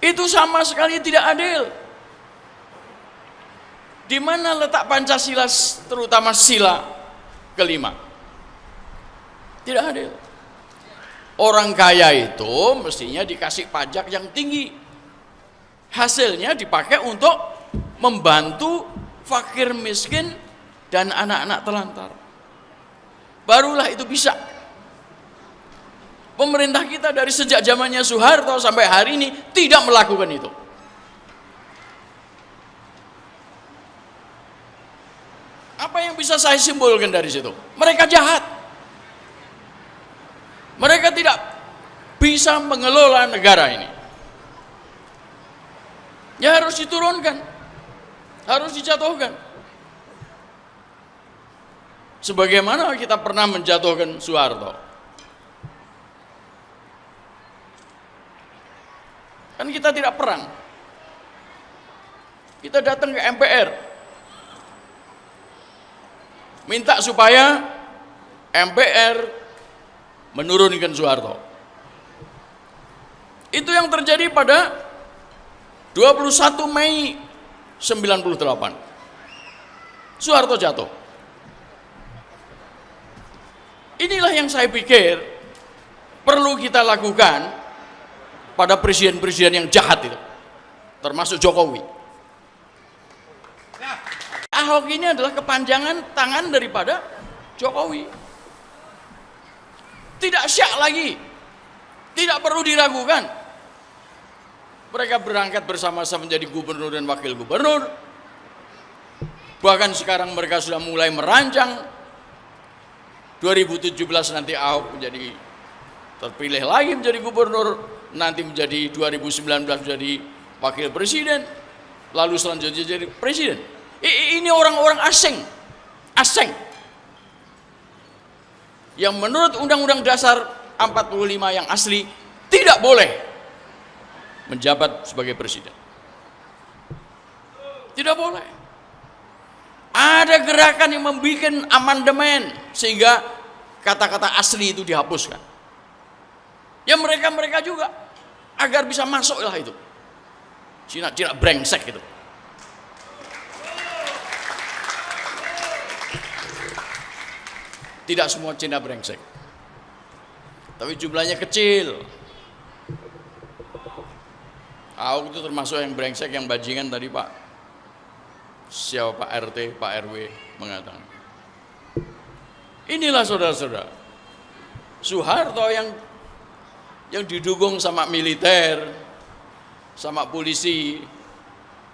Itu sama sekali tidak adil. Di mana letak Pancasila, terutama sila kelima? Tidak adil. Orang kaya itu mestinya dikasih pajak yang tinggi. Hasilnya dipakai untuk membantu fakir miskin dan anak-anak telantar. Barulah itu bisa. Pemerintah kita dari sejak zamannya Soeharto sampai hari ini tidak melakukan itu. Apa yang bisa saya simpulkan dari situ? Mereka jahat. Mereka tidak bisa mengelola negara ini. Ya harus diturunkan, harus dijatuhkan. Sebagaimana kita pernah menjatuhkan Soeharto. Kan kita tidak perang. Kita datang ke MPR. Minta supaya MPR menurunkan Soeharto. Itu yang terjadi pada 21 Mei 98. Soeharto jatuh. Inilah yang saya pikir perlu kita lakukan pada presiden-presiden yang jahat itu, termasuk Jokowi. Ahok ini adalah kepanjangan tangan daripada Jokowi. Tidak syak lagi, tidak perlu diragukan. Mereka berangkat bersama-sama menjadi gubernur dan wakil gubernur. Bahkan sekarang mereka sudah mulai merancang 2017 nanti Ahok menjadi terpilih lagi menjadi gubernur, nanti menjadi 2019 menjadi wakil presiden, lalu selanjutnya jadi presiden. Ini orang-orang asing yang menurut Undang-Undang Dasar 45 yang asli tidak boleh menjabat sebagai presiden. Tidak boleh. Ada gerakan yang membuat amandemen sehingga kata-kata asli itu dihapuskan. Ya mereka juga agar bisa masuklah itu. Cina brengsek itu. Tidak semua Cina brengsek, tapi jumlahnya kecil. Ahok itu termasuk yang brengsek, yang bajingan tadi Pak RT, Pak RW mengatakan. Inilah saudara-saudara, Soeharto yang didukung sama militer, sama polisi,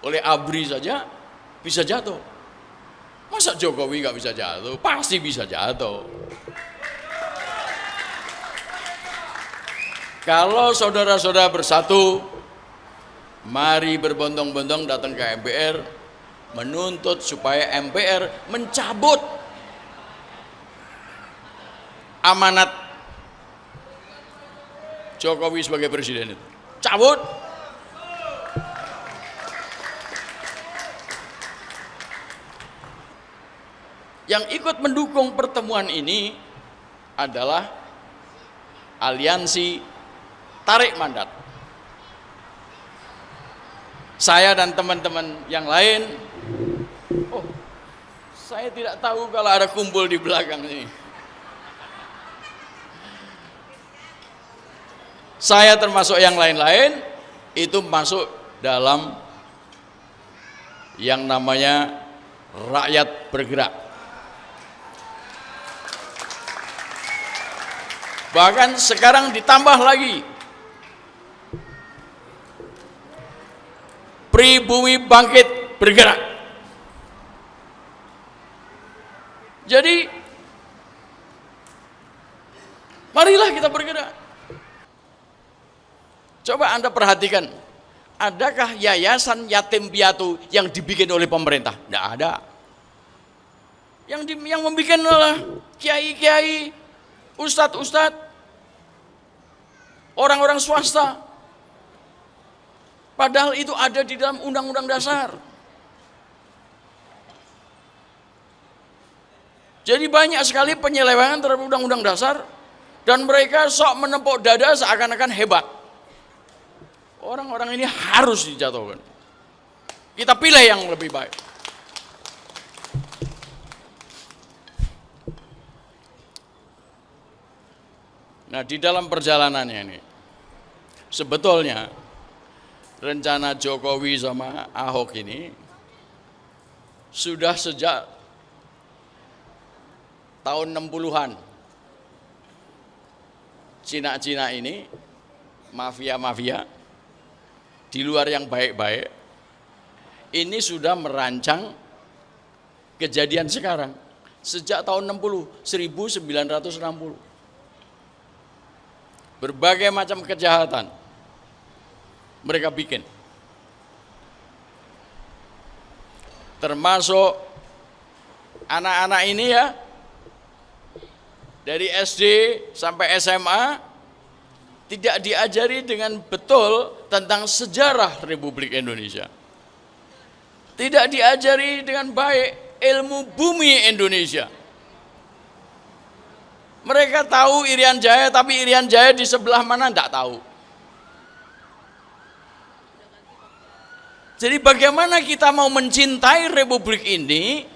oleh ABRI saja bisa jatuh. Masa Jokowi nggak bisa jatuh? Pasti bisa jatuh. Kalau saudara-saudara bersatu, mari berbondong-bondong datang ke MPR, menuntut supaya MPR mencabut amanat Jokowi sebagai presiden itu. Cabut. Yang ikut mendukung pertemuan ini adalah aliansi tarik mandat. Saya dan teman-teman yang lain, saya tidak tahu kalau ada kumpul di belakang ini. Saya termasuk yang lain-lain itu masuk dalam yang namanya rakyat bergerak. Bahkan sekarang ditambah lagi Pribumi Bangkit Bergerak. Jadi marilah kita bergerak. Coba Anda perhatikan, adakah yayasan yatim piatu yang dibikin oleh pemerintah? Tidak ada. Yang membuat adalah kiai-kiai, ustadz-ustadz, orang-orang swasta. Padahal itu ada di dalam Undang-Undang Dasar. Jadi banyak sekali penyelewengan terhadap Undang-Undang Dasar, dan mereka sok menepuk dada seakan-akan hebat. Orang-orang ini harus dijatuhkan. Kita pilih yang lebih baik. Nah, di dalam perjalanannya ini, sebetulnya rencana Jokowi sama Ahok ini sudah sejak tahun 60-an. Cina-Cina ini, mafia-mafia, di luar yang baik-baik, ini sudah merancang kejadian sekarang. Sejak tahun 1960. Berbagai macam kejahatan mereka bikin. Termasuk anak-anak ini ya, dari SD sampai SMA tidak diajari dengan betul tentang sejarah Republik Indonesia. Tidak diajari dengan baik ilmu bumi Indonesia. Mereka tahu Irian Jaya, tapi Irian Jaya di sebelah mana tidak tahu. Jadi bagaimana kita mau mencintai Republik ini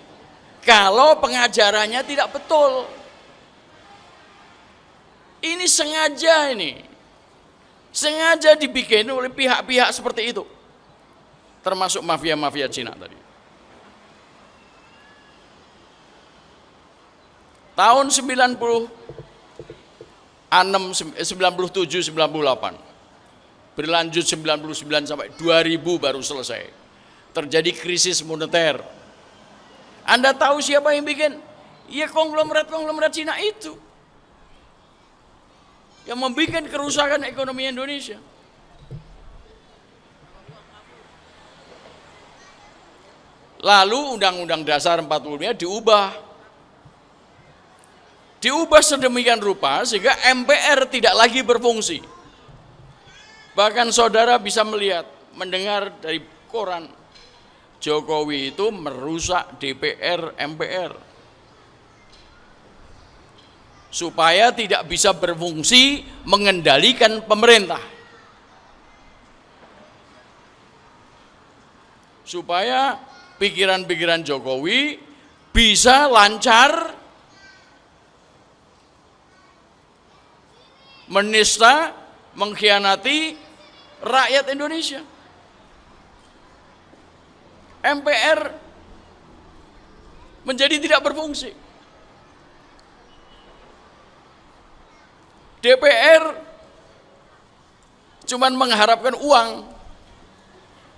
kalau pengajarannya tidak betul? Ini sengaja dibikin oleh pihak-pihak seperti itu, termasuk mafia-mafia Cina tadi. Tahun 97, 98, berlanjut 99 sampai 2000 baru selesai. Terjadi krisis moneter. Anda tahu siapa yang bikin? Ya konglomerat Cina itu. Yang membuat kerusakan ekonomi Indonesia. Lalu Undang-Undang Dasar 45 diubah sedemikian rupa sehingga MPR tidak lagi berfungsi. Bahkan saudara bisa melihat, mendengar dari koran, Jokowi itu merusak DPR, MPR supaya tidak bisa berfungsi mengendalikan pemerintah, supaya pikiran-pikiran Jokowi bisa lancar menista, mengkhianati rakyat Indonesia. MPR menjadi tidak berfungsi. DPR cuman mengharapkan uang,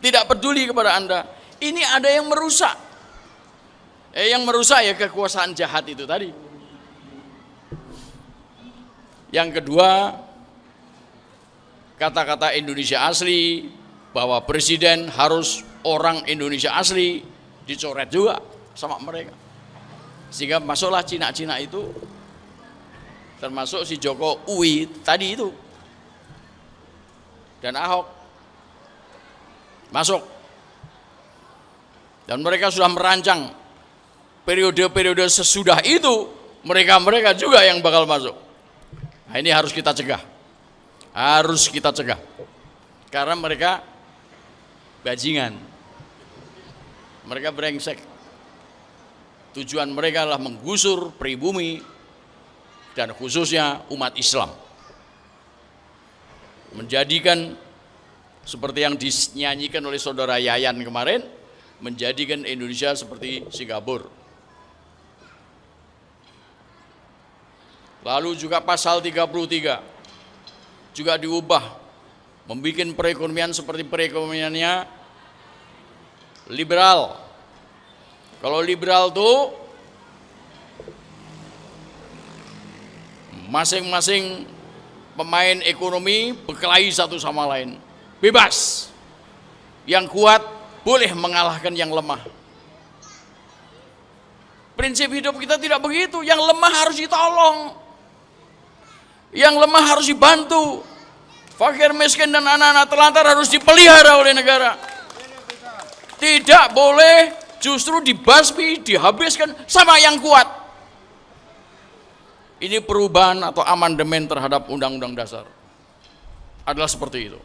tidak peduli kepada Anda. Ini ada yang merusak. Yang merusak ya kekuasaan jahat itu tadi. Yang kedua, kata-kata Indonesia asli, bahwa presiden harus orang Indonesia asli, dicoret juga sama mereka. Sehingga masuklah Cina-Cina itu, termasuk si Jokowi tadi itu, dan Ahok masuk. Dan mereka sudah merancang periode-periode sesudah itu, mereka juga yang bakal masuk. Nah, ini harus kita cegah. Harus kita cegah. Karena mereka bajingan. Mereka brengsek. Tujuan mereka adalah menggusur pribumi dan khususnya umat Islam. Menjadikan seperti yang dinyanyikan oleh saudara Yayan kemarin, menjadikan Indonesia seperti Singapura. Lalu juga pasal 33 juga diubah, membuat perekonomian seperti perekonomiannya liberal. Kalau liberal tuh masing-masing pemain ekonomi berkelahi satu sama lain, bebas. Yang kuat boleh mengalahkan yang lemah. Prinsip hidup kita tidak begitu. Yang lemah harus ditolong. Yang lemah harus dibantu. Fakir, miskin, dan anak-anak telantar harus dipelihara oleh negara. Tidak boleh justru dibasmi, dihabiskan sama yang kuat. Ini perubahan atau amandemen terhadap Undang-Undang Dasar adalah seperti itu.